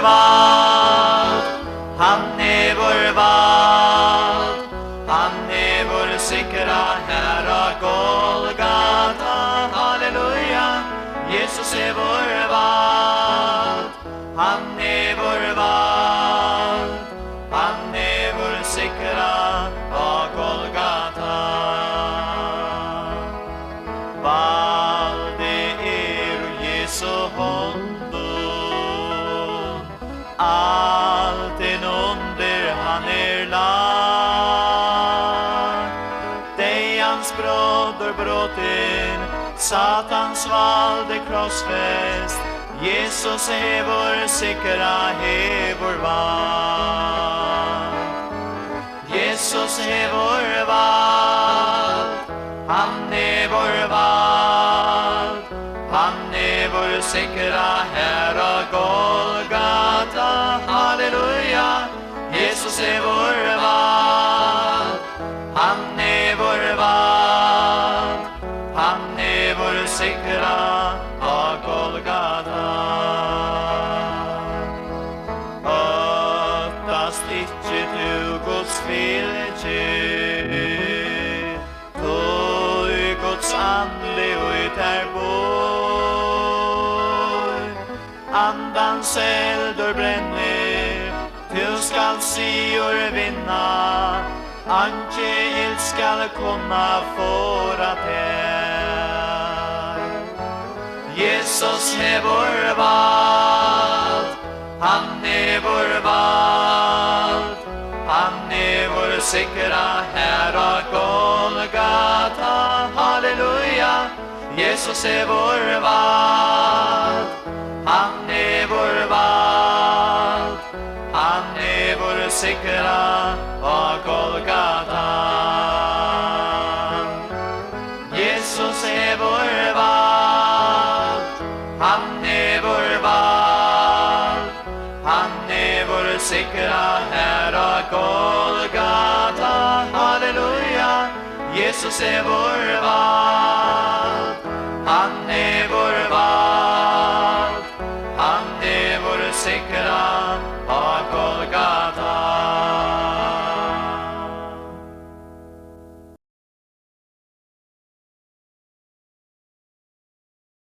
valg. Han är vår valg. Han är vår sikra Herra Golgata. Halleluja. Jesus är vår valg. Han är vår valg. Han är vår sikra Golgata. Valde Jesu hondo. Allt en under han lag. Dig hans broder brotten, Satans valde krossfäst. Jesus är vår sikra, är vår vald. Jesus är vår vald. Han är vår vald. Han är vår sikra Herra Golgata. Halleluja. Jesus är vår vald. Han är vår vald. Han är vår sikra Golgata. Öttast icke du Guds vilje, tog Guds andlig ut här bor. Andans eldor bränner, du skall sior vinna, anke eld skall kunna fåra där. Jesus är vår vald. Han är vår vald. Han är vår sikra Herra Golgata. Halleluja. Jesus är vår vald. Han är vår vald. Han är vår sikra Golgata. Jesus är vår vald. Han är vår vald. Han är vår sikra Herra Golgata. Halleluja. Jesus är vår vald. Han är vår vald. Han är vår sikra